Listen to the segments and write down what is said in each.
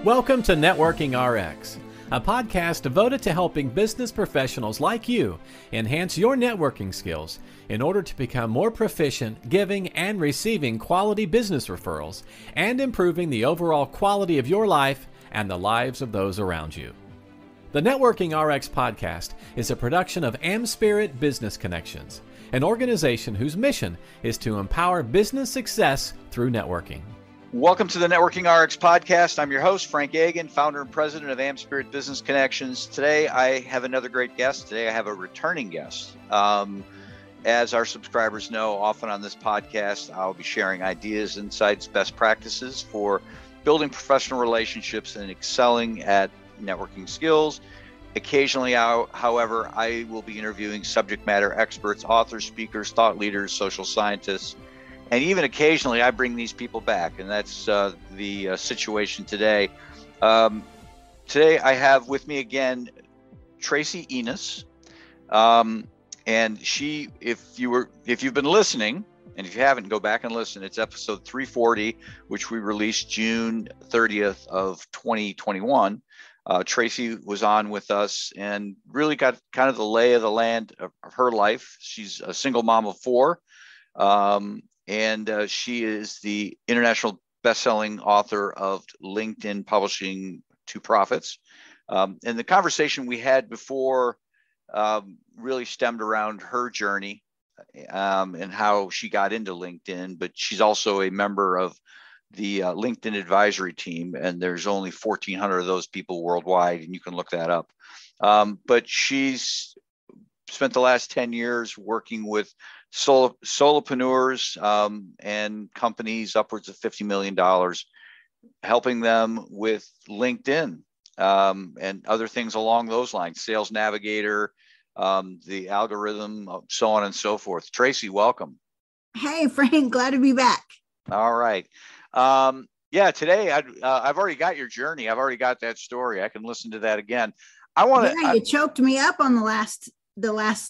Welcome to Networking RX, a podcast devoted to helping business professionals like you enhance your networking skills in order to become more proficient giving and receiving quality business referrals and improving the overall quality of your life and the lives of those around you. The Networking RX podcast is a production of AmSpirit Business Connections, an organization whose mission is to empower business success through networking. Welcome to the Networking RX podcast. I'm your host, Frank Agan, founder and president of AmSpirit Business Connections. Today, I have another great guest. Today, I have a returning guest. As our subscribers know, often on this podcast, I'll be sharing ideas, insights, best practices for building professional relationships and excelling at networking skills. Occasionally, however, I will be interviewing subject matter experts, authors, speakers, thought leaders, social scientists, and even occasionally I bring these people back, and that's the situation today. Today I have with me again Tracy Enos, and she, if you've been listening, and if you haven't, go back and listen. It's episode 340, which we released June 30th of 2021. Tracy was on with us and really got kind of the lay of the land of her life. She's a single mom of four. And she is the international best-selling author of LinkedIn Publishing to Profits. And the conversation we had before really stemmed around her journey and how she got into LinkedIn. But she's also a member of the LinkedIn advisory team, and there's only 1,400 of those people worldwide, and you can look that up. But she's spent the last 10 years working with solopreneurs and companies upwards of $50 million, helping them with LinkedIn and other things along those lines, Sales Navigator, the algorithm, so on and so forth. Tracy, welcome. Hey, Frank, glad to be back. All right. Today I've already got your journey. I've already got that story. I can listen to that again. You choked me up on the last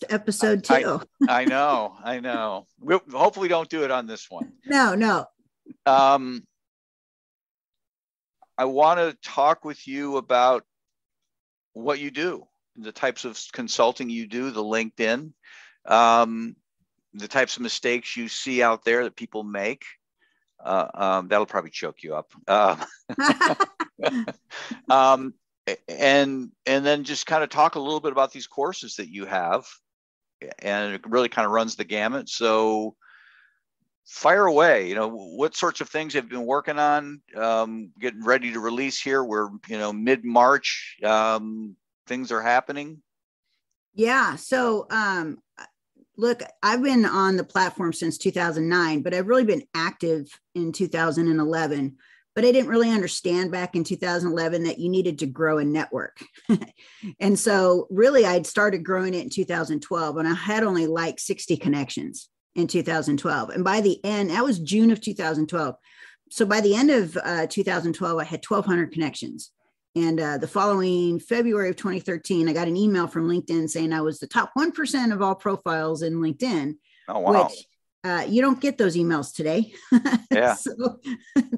episode too. I know. We'll hopefully don't do it on this one. No. I want to talk with you about what you do, the types of consulting you do, the LinkedIn, the types of mistakes you see out there that people make. That'll probably choke you up. And then just kind of talk a little bit about these courses that you have, and it really kind of runs the gamut. So fire away. What sorts of things have you been working on, getting ready to release here? We're, mid-March, things are happening. Yeah. So, look, I've been on the platform since 2009, but I've really been active in 2011. But I didn't really understand back in 2011 that you needed to grow a network. And so really I'd started growing it in 2012, and I had only like 60 connections in 2012. And by the end, that was June of 2012. So by the end of 2012, I had 1,200 connections. And the following February of 2013, I got an email from LinkedIn saying I was the top 1% of all profiles in LinkedIn. Oh, wow. Which, you don't get those emails today. Yeah. So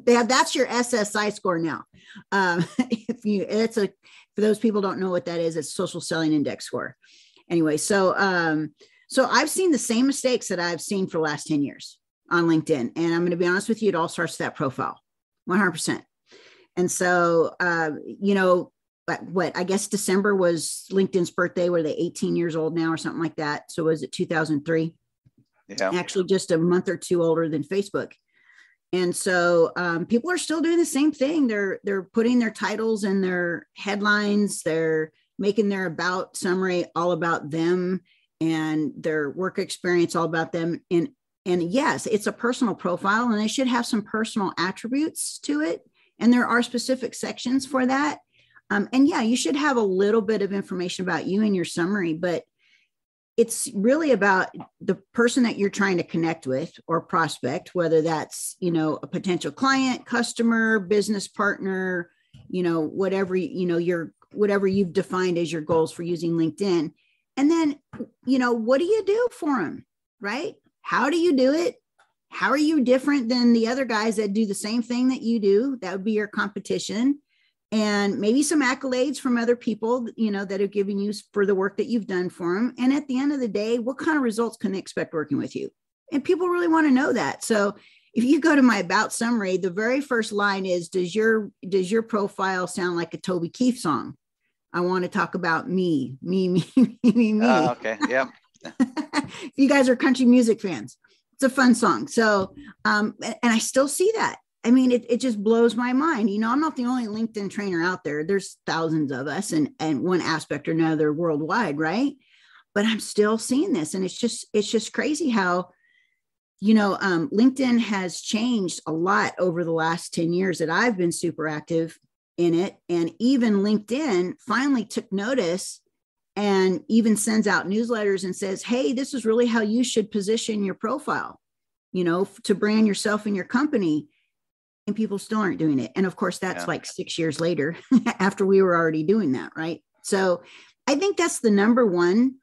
that's your SSI score now. For those people who don't know what that is, it's social selling index score. Anyway, so I've seen the same mistakes that I've seen for the last 10 years on LinkedIn. And I'm going to be honest with you, it all starts with that profile, 100%. And so, I guess December was LinkedIn's birthday. Were they 18 years old now or something like that? So was it 2003? Yeah. Actually just a month or two older than Facebook. And so people are still doing the same thing. They're putting their titles and their headlines. They're making their about summary all about them and their work experience all about them. And yes, it's a personal profile, and they should have some personal attributes to it. And there are specific sections for that. And yeah, you should have a little bit of information about you in your summary, but it's really about the person that you're trying to connect with or prospect, whether that's, a potential client, customer, business partner, whatever you've defined as your goals for using LinkedIn. And then, what do you do for them, right? How do you do it? How are you different than the other guys that do the same thing that you do? That would be your competition. and maybe some accolades from other people, that have given you for the work that you've done for them. And at the end of the day, what kind of results can they expect working with you? And people really want to know that. So if you go to my about summary, the very first line is, does your profile sound like a Toby Keith song? I want to talk about me. Okay. Yeah. If you guys are country music fans, it's a fun song. So, and I still see that. I mean, it just blows my mind. I'm not the only LinkedIn trainer out there. There's thousands of us and one aspect or another worldwide, right? But I'm still seeing this. And it's just crazy how, LinkedIn has changed a lot over the last 10 years that I've been super active in it. And even LinkedIn finally took notice and even sends out newsletters and says, hey, this is really how you should position your profile, to brand yourself and your company. And people still aren't doing it. And of course, that's like 6 years later after we were already doing that. Right. So I think that's the number one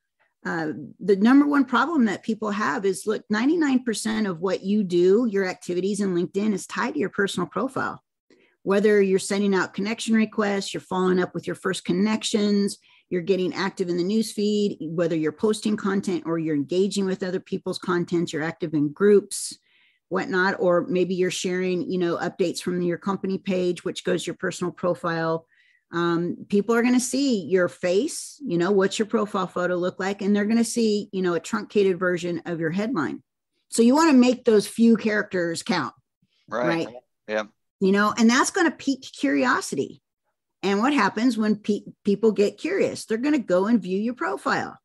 problem that people have is, look, 99% of what you do, your activities in LinkedIn, is tied to your personal profile. Whether you're sending out connection requests, you're following up with your first connections, you're getting active in the newsfeed, whether you're posting content or you're engaging with other people's content, you're active in groups, whatnot, or maybe you're sharing, updates from your company page, which goes to your personal profile. People are going to see your face, what's your profile photo look like, and they're going to see, a truncated version of your headline. So you want to make those few characters count. Right. Yeah. And that's going to pique curiosity. And what happens when people get curious? They're going to go and view your profile.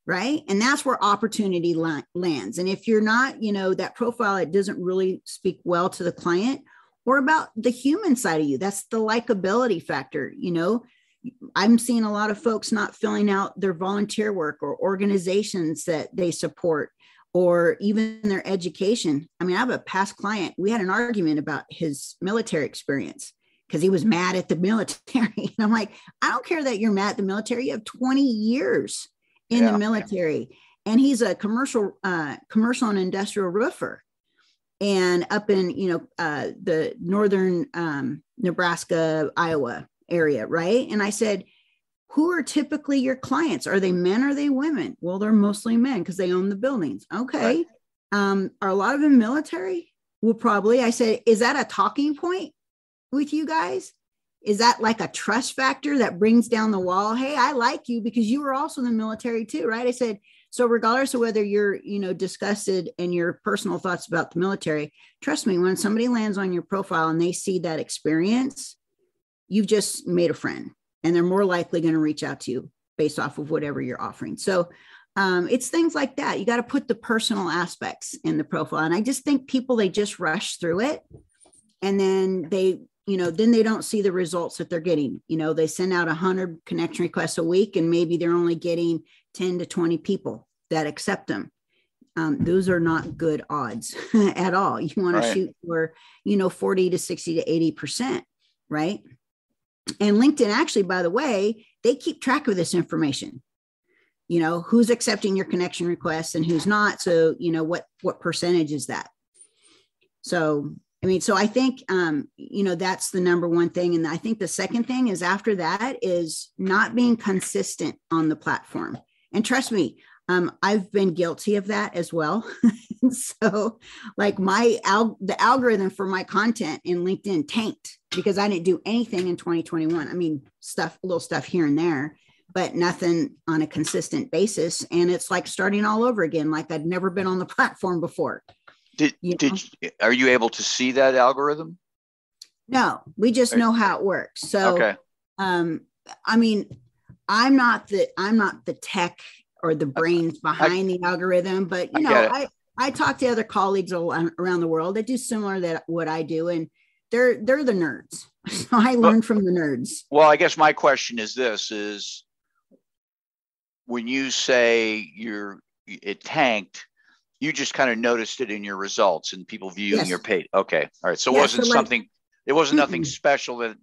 Right. And that's where opportunity lands. And if you're not, that profile, it doesn't really speak well to the client or about the human side of you. That's the likability factor. I'm seeing a lot of folks not filling out their volunteer work or organizations that they support, or even their education. I mean, I have a past client. We had an argument about his military experience because he was mad at the military. And I'm like, I don't care that you're mad at the military. You have 20 years in the military. And he's a commercial and industrial roofer. And up in, the northern Nebraska, Iowa area, right? And I said, who are typically your clients? Are they men or are they women? Well, they're mostly men because they own the buildings. Okay. Right. Are a lot of them military? Well, probably. I said, is that a talking point with you guys? Is that like a trust factor that brings down the wall? Hey, I like you because you were also in the military too, right? I said, so regardless of whether you're, disgusted in your personal thoughts about the military, trust me, when somebody lands on your profile and they see that experience, you've just made a friend. And they're more likely going to reach out to you based off of whatever you're offering. So it's things like that. You got to put the personal aspects in the profile. And I just think people, they just rush through it. And then they don't see the results that they're getting. They send out 100 connection requests a week, and maybe they're only getting 10 to 20 people that accept them. Those are not good odds at all. You want to shoot for, 40 to 60 to 80%, right? And LinkedIn, actually, by the way, they keep track of this information, who's accepting your connection requests and who's not. So, what percentage is that? So I think, that's the number one thing. And I think the second thing is, after that, is not being consistent on the platform. And trust me, I've been guilty of that as well. So like the algorithm for my content in LinkedIn tanked because I didn't do anything in 2021. I mean, little stuff here and there, but nothing on a consistent basis. And it's like starting all over again. Like I'd never been on the platform before. Are you able to see that algorithm? No, we just know how it works. So, okay. I'm not the tech or the brains behind the algorithm, but I talk to other colleagues around the world that do similar to what I do, and they're the nerds. So I learned from the nerds. Well, I guess my question is this: when you say it tanked, you just kind of noticed it in your results and people viewing your page. Okay. All right. So it wasn't nothing special that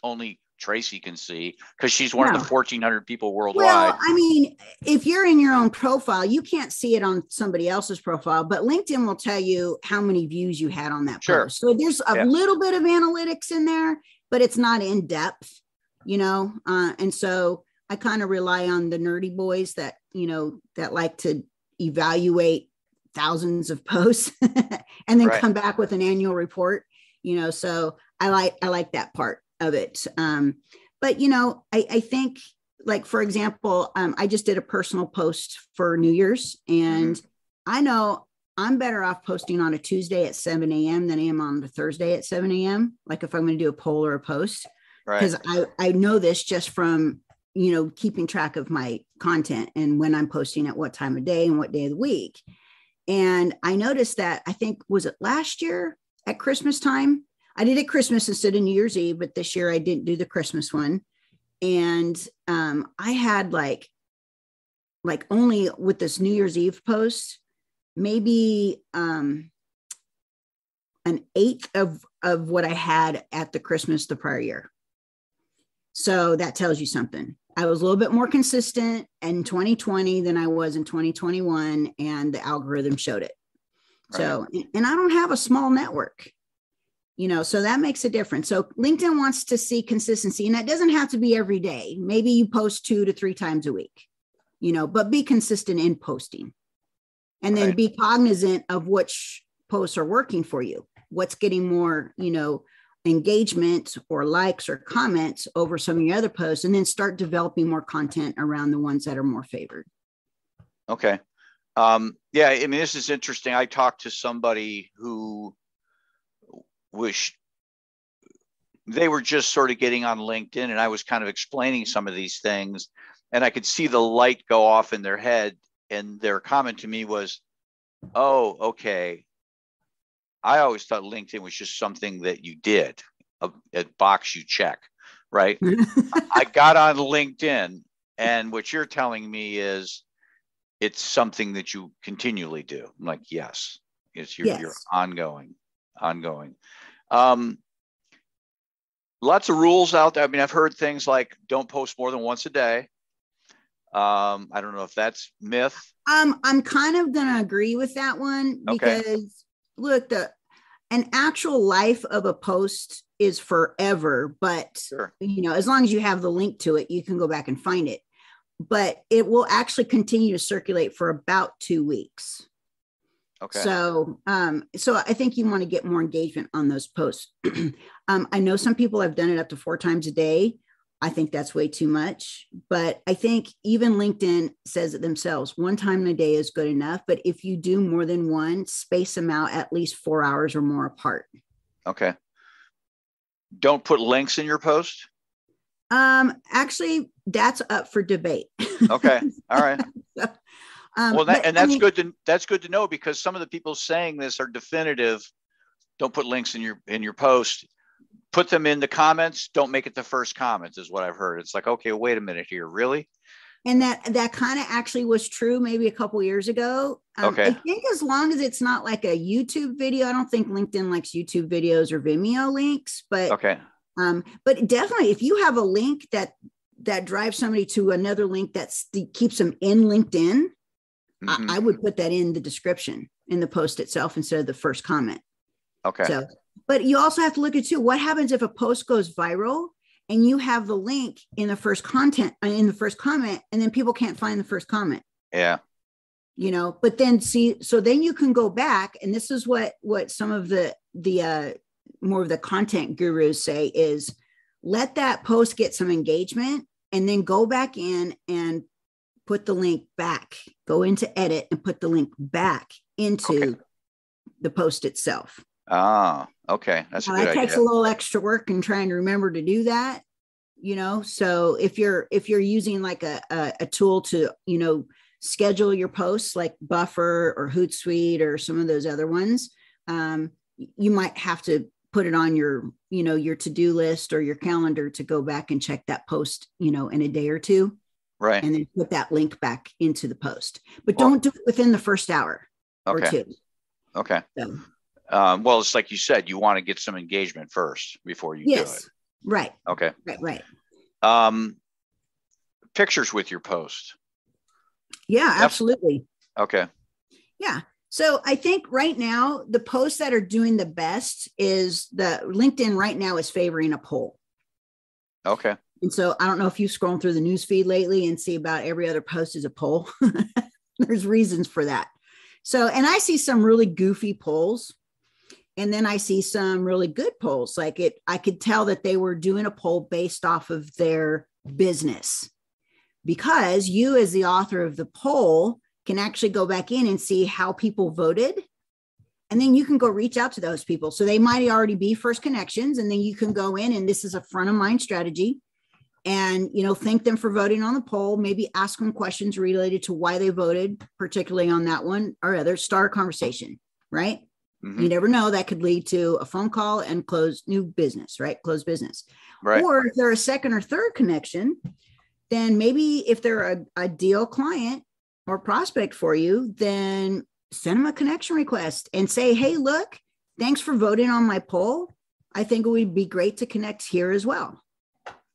only Tracy can see because she's one of the 1,400 people worldwide. Well, I mean, if you're in your own profile, you can't see it on somebody else's profile, but LinkedIn will tell you how many views you had on that post. So there's a little bit of analytics in there. but it's not in depth, and so I kind of rely on the nerdy boys that, that like to evaluate thousands of posts and then come back with an annual report, so I like that part of it. But, I think, like, for example, I just did a personal post for New Year's, and I know I'm better off posting on a Tuesday at 7 a.m. than I am on the Thursday at 7 a.m. Like if I'm going to do a poll or a post, because I know this just from, keeping track of my content and when I'm posting at what time of day and what day of the week. And I noticed that, I think, was it last year at Christmas time? I did it Christmas instead of New Year's Eve, but this year I didn't do the Christmas one. And I had like only with this New Year's Eve post, maybe an eighth of what I had at the Christmas the prior year. So that tells you something. I was a little bit more consistent in 2020 than I was in 2021, and the algorithm showed it. Right. So, and I don't have a small network, so that makes a difference. So LinkedIn wants to see consistency, and that doesn't have to be every day. Maybe you post 2 to 3 times a week, but be consistent in posting, and then be cognizant of which posts are working for you. What's getting more, engagement or likes or comments over some of your other posts, and then start developing more content around the ones that are more favored. Okay. Yeah. I mean, this is interesting. I talked to somebody who they were just sort of getting on LinkedIn, and I was kind of explaining some of these things, and I could see the light go off in their head. And their comment to me was, "Oh, okay. I always thought LinkedIn was just something that you did, a box you check, right?" I got on LinkedIn, and what you're telling me is it's something that you continually do. I'm like, yes, you're ongoing. Lots of rules out there. I mean, I've heard things like don't post more than once a day. I don't know if that's myth. I'm kind of going to agree with that one, because look, an actual life of a post is forever, but as long as you have the link to it, you can go back and find it, but it will actually continue to circulate for about 2 weeks. Okay. So I think you want to get more engagement on those posts. I know some people have done it up to 4 times a day. I think that's way too much, but I think even LinkedIn says it themselves. 1 time a day is good enough. But if you do more than one, space them out at least 4 hours or more apart. Okay. Don't put links in your post? Actually, that's up for debate. Okay. All right. That's good to know, because some of the people saying this are definitive. Don't put links in your post. Put them in the comments. Don't make it the first comments, is what I've heard. It's like, okay, wait a minute here. Really? And that kind of actually was true maybe a couple years ago. I think as long as it's not like a YouTube video, I don't think LinkedIn likes YouTube videos or Vimeo links, but definitely if you have a link that drives somebody to another link that keeps them in LinkedIn, I would put that in the description in the post itself instead of the first comment. Okay. So, but you also have to look at too, what happens if a post goes viral and you have the link in the first comment, and then people can't find the first comment. Yeah. But then so then you can go back, and this is what some of the more of the content gurus say is, let that post get some engagement and then go back in and put the link back, go into edit and put the link back into the post itself. Okay. That's a good idea. That takes a little extra work and trying to remember to do that, so if you're using like a tool to, schedule your posts like Buffer or Hootsuite or some of those other ones, you might have to put it on your to-do list or your calendar to go back and check that post, in a day or two. Right. And then put that link back into the post, but don't do it within the first hour or two. Okay. So, well, it's like you said, you want to get some engagement first before you do it. Right. Okay. Right. Pictures with your post. Yeah, absolutely. Okay. Yeah. So I think right now, the posts that are doing the best is the LinkedIn right now is favoring a poll. Okay. And so I don't know if you've scrolled through the news feed lately and see about every other post is a poll. There's reasons for that. So, and I see some really goofy polls. And then I see some really good polls. Like I could tell that they were doing a poll based off of their business, because you, as the author of the poll, can actually go back in and see how people voted. And then you can go reach out to those people. So they might already be first connections. And then you can go in, and this is a front of mind strategy, and, thank them for voting on the poll, maybe ask them questions related to why they voted, particularly on that one or other. Start a conversation, right? Mm-hmm. You never know, that could lead to a phone call and close new business, right? Close business. Right. Or if they're a second or third connection, then maybe if they're a ideal client or prospect for you, then send them a connection request and say, hey, look, thanks for voting on my poll. I think it would be great to connect here as well.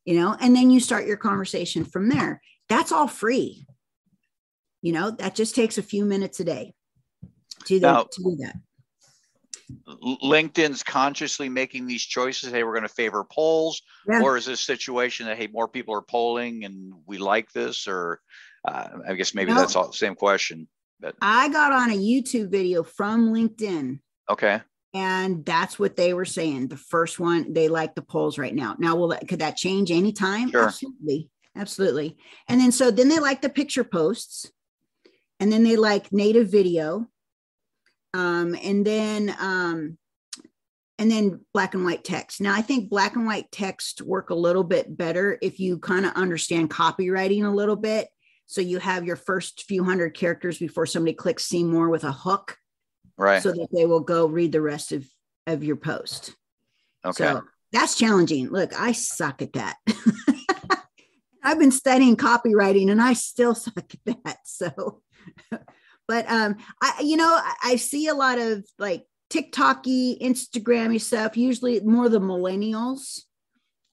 And then you start your conversation from there. That's all free. That just takes a few minutes a day to do that. LinkedIn's consciously making these choices. Hey, we're going to favor polls. Yeah. Or is this a situation that, hey, more people are polling and we like this? Or I guess maybe that's all the same question. But I got on a YouTube video from LinkedIn. Okay. And that's what they were saying. The first one, they like the polls right now. Now, could that change anytime? Sure. Absolutely. And then they like the picture posts, and then they like native video. And then black and white text. Now, I think black and white text work a little bit better if you kind of understand copywriting a little bit. So you have your first few hundred characters before somebody clicks see more with a hook. Right. So that they will go read the rest of your post. Okay. So that's challenging. Look, I suck at that. I've been studying copywriting and I still suck at that. So, but I see a lot of like TikTok-y, Instagram-y stuff. Usually more the millennials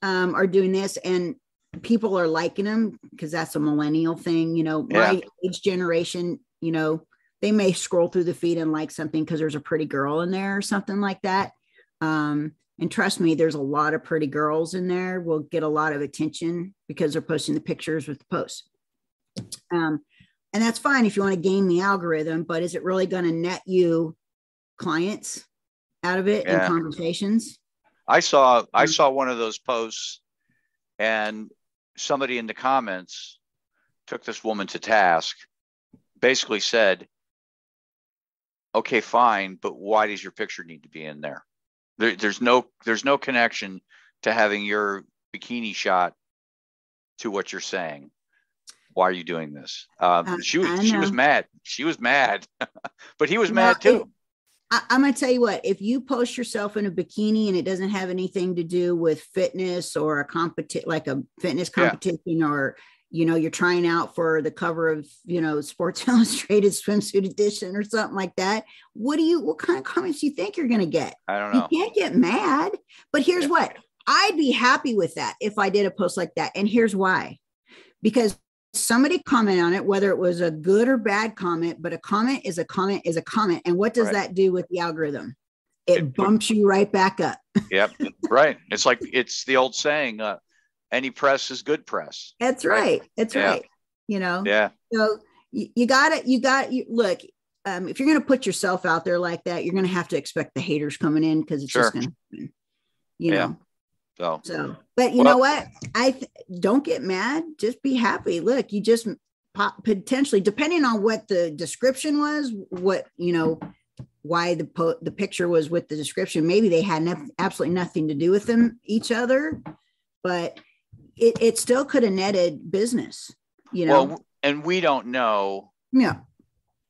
are doing this, and people are liking them because that's a millennial thing. My age generation, they may scroll through the feed and like something because there's a pretty girl in there or something like that. And trust me, there's a lot of pretty girls in there. Will get a lot of attention because they're posting the pictures with the posts. And that's fine if you want to game the algorithm, but is it really going to net you clients out of it in conversations? I saw one of those posts, and somebody in the comments took this woman to task, basically said, okay, fine, but why does your picture need to be in there? There's no connection to having your bikini shot to what you're saying. Why are you doing this? She was mad. She was mad, but he was mad too. I'm going to tell you what, if you post yourself in a bikini and it doesn't have anything to do with fitness or like a fitness competition, or you're trying out for the cover of, Sports Illustrated swimsuit edition or something like that. What kind of comments do you think you're going to get? I don't know. You can't get mad, but here's what, I'd be happy with that if I did a post like that. And here's why, because somebody commented on it, whether it was a good or bad comment, but a comment is a comment is a comment. And what does that do with the algorithm? It bumps you right back up. Yep. Right. It's the old saying, any press is good press. That's right. That's right. Yeah. So you got look, if you're going to put yourself out there like that, you're going to have to expect the haters coming in, because it's just going to happen, know? So, but you know what? Don't get mad. Just be happy. Look, you just potentially, depending on what the description was, why the picture was with the description, maybe they had absolutely nothing to do with each other, but it still could have netted business, Well, and we don't know. Yeah.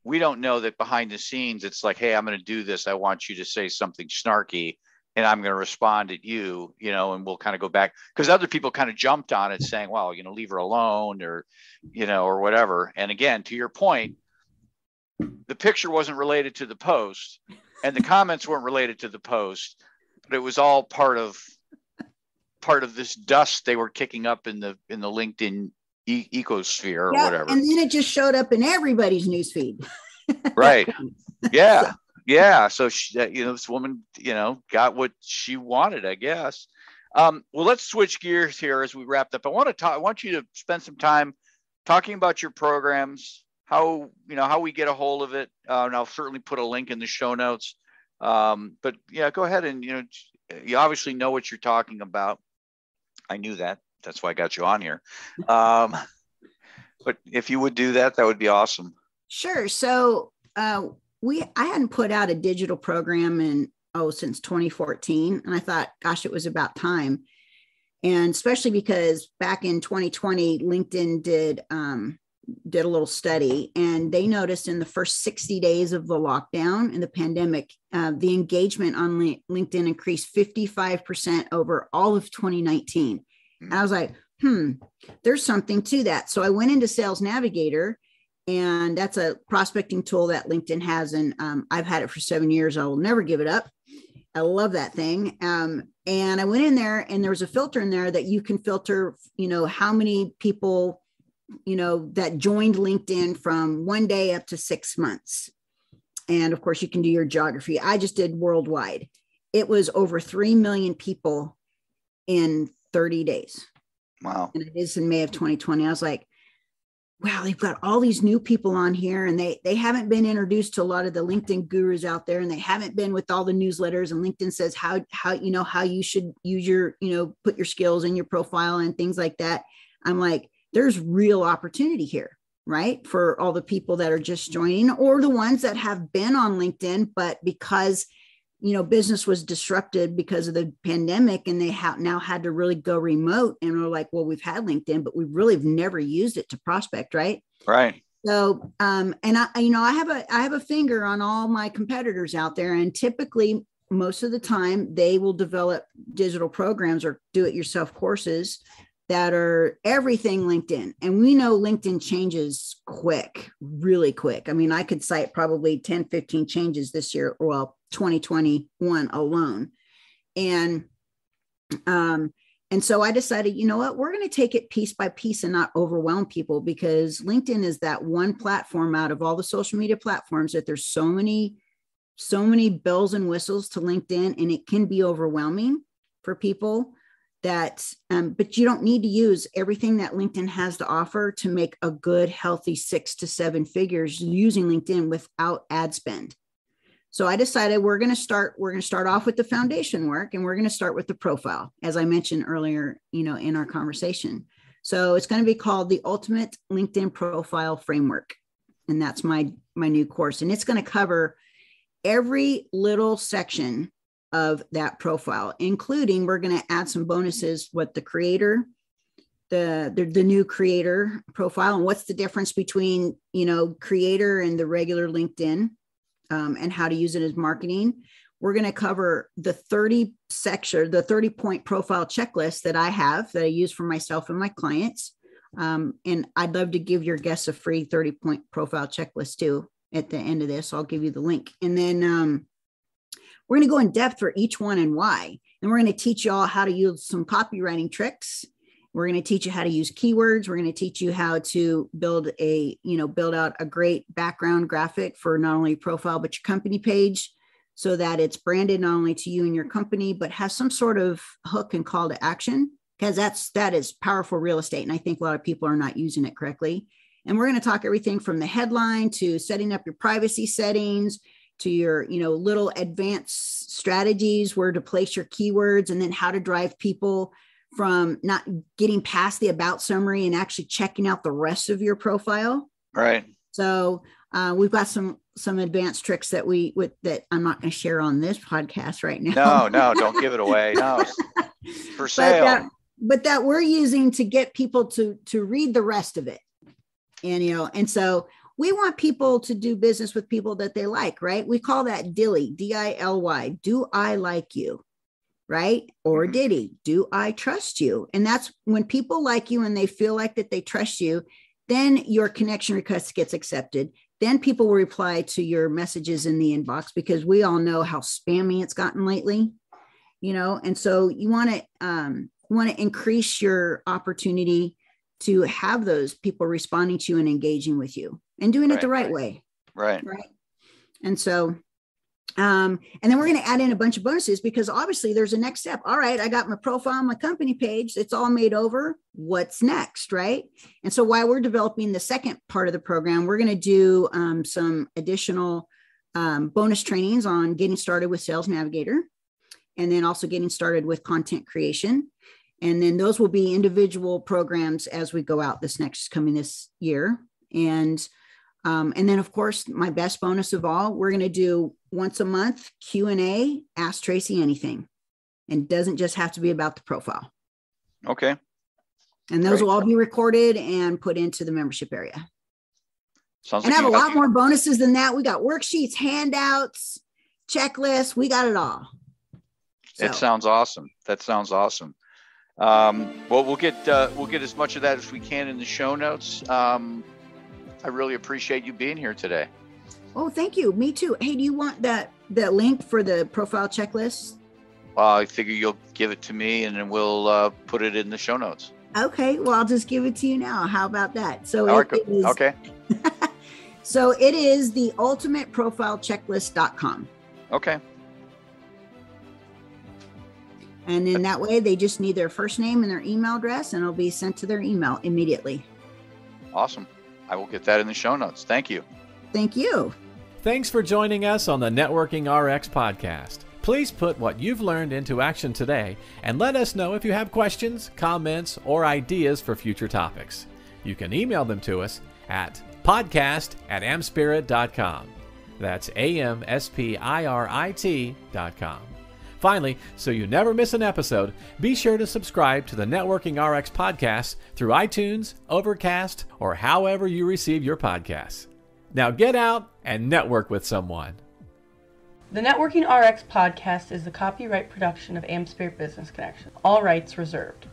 We don't know that behind the scenes, it's like, hey, I'm going to do this. I want you to say something snarky, and I'm going to respond at you, and we'll kind of go back, because other people kind of jumped on it saying, well, leave her alone, or, or whatever. And again, to your point, the picture wasn't related to the post and the comments weren't related to the post, but it was all part of this dust they were kicking up in the LinkedIn ecosphere or whatever. And then it just showed up in everybody's newsfeed. Right. Yeah. Yeah. So she, this woman, got what she wanted, I guess. Well, let's switch gears here as we wrapped up. I want you to spend some time talking about your programs, how we get a hold of it. And I'll certainly put a link in the show notes. But yeah, go ahead and, you obviously know what you're talking about. I knew that. That's why I got you on here. But if you would do that, that would be awesome. Sure. So I hadn't put out a digital program since 2014. And I thought, gosh, it was about time. And especially because back in 2020, LinkedIn did a little study, and they noticed in the first 60 days of the lockdown and the pandemic, the engagement on LinkedIn increased 55% over all of 2019. And I was like, there's something to that. So I went into Sales Navigator, and that's a prospecting tool that LinkedIn has. And I've had it for 7 years. I will never give it up. I love that thing. And I went in there, and there was a filter in there that you can filter, how many people, that joined LinkedIn from 1 day up to 6 months. And of course, you can do your geography. I just did worldwide. It was over 3 million people in 30 days. Wow. And it is in May of 2020. I was like, wow, they've got all these new people on here, and they haven't been introduced to a lot of the LinkedIn gurus out there, and they haven't been with all the newsletters, and LinkedIn says how you should use your, put your skills in your profile and things like that. I'm like, there's real opportunity here, right? For all the people that are just joining, or the ones that have been on LinkedIn, but because, business was disrupted because of the pandemic, and they have now had to really go remote, and we're like, well, we've had LinkedIn, but we really have never used it to prospect. Right. Right. So, and I have a finger on all my competitors out there, and typically most of the time they will develop digital programs or do-it-yourself courses that are everything LinkedIn. And we know LinkedIn changes quick, really quick. I mean, I could cite probably 10, 15 changes this year, 2021 alone. And so I decided, you know what, we're going to take it piece by piece and not overwhelm people, because LinkedIn is that one platform out of all the social media platforms that there's so many bells and whistles to LinkedIn, and it can be overwhelming for people. But you don't need to use everything that LinkedIn has to offer to make a good, healthy 6 to 7 figures using LinkedIn without ad spend. So I decided we're going to start off with the foundation work, and we're going to start with the profile, as I mentioned earlier, in our conversation. So it's going to be called the Ultimate LinkedIn Profile Framework. And that's my new course. And it's going to cover every little section of that profile, including, we're going to add some bonuses with the creator, the new creator profile, and what's the difference between, creator and the regular LinkedIn, and how to use it as marketing. We're going to cover the 30-point profile checklist that I use for myself and my clients. And I'd love to give your guests a free 30-point profile checklist too at the end of this. I'll give you the link. And then, we're going to go in depth for each one and why. And we're going to teach you all how to use some copywriting tricks. We're going to teach you how to use keywords. We're going to teach you how to build out a great background graphic for not only your profile, but your company page, so that it's branded not only to you and your company, but has some sort of hook and call to action, because that is powerful real estate. And I think a lot of people are not using it correctly. And we're going to talk everything from the headline to setting up your privacy settings, to your, little advanced strategies where to place your keywords, and then how to drive people from not getting past the about summary and actually checking out the rest of your profile. Right. So we've got some advanced tricks that that I'm not going to share on this podcast right now. No, don't give it away. No, for sale. But that we're using to get people to read the rest of it. And, and so we want people to do business with people that they like, right? We call that DILY, D-I-L-Y. Do I like you, right? Or DIDY, do I trust you? And that's when people like you and they feel like that they trust you, then your connection request gets accepted. Then people will reply to your messages in the inbox, because we all know how spammy it's gotten lately, and so you want to increase your opportunity to have those people responding to you and engaging with you, and doing it the right way. Right. And so, and then we're going to add in a bunch of bonuses because obviously there's a next step. All right, I got my profile on my company page. It's all made over. What's next, right? And so while we're developing the second part of the program, we're going to do some additional bonus trainings on getting started with Sales Navigator, and then also getting started with content creation. And then those will be individual programs as we go out this year. And then of course, my best bonus of all, we're going to do once a month Q&A, Ask Tracy Anything. And it doesn't just have to be about the profile. Okay. And those will all be recorded and put into the membership area. Sounds and like I have a lot more bonuses than that. We got worksheets, handouts, checklists. We got it all. So. It sounds awesome. That sounds awesome. Well, we'll get as much of that as we can in the show notes. I really appreciate you being here today. Oh, thank you. Me too. Hey, do you want that link for the profile checklist? I figure you'll give it to me and then we'll put it in the show notes. Okay. Well, I'll just give it to you now. How about that? So okay. So it is the ultimateprofilechecklist.com. Okay. And then that way they just need their first name and their email address and it'll be sent to their email immediately. Awesome. I will get that in the show notes. Thank you. Thank you. Thanks for joining us on the Networking RX podcast. Please put what you've learned into action today and let us know if you have questions, comments, or ideas for future topics. You can email them to us at podcast@amspirit.com. That's AMSPIRIT.com. Finally, so you never miss an episode, be sure to subscribe to the Networking RX podcast through iTunes, Overcast, or however you receive your podcasts. Now get out and network with someone. The Networking RX podcast is the copyright production of AmSpirit Business Connection. All rights reserved.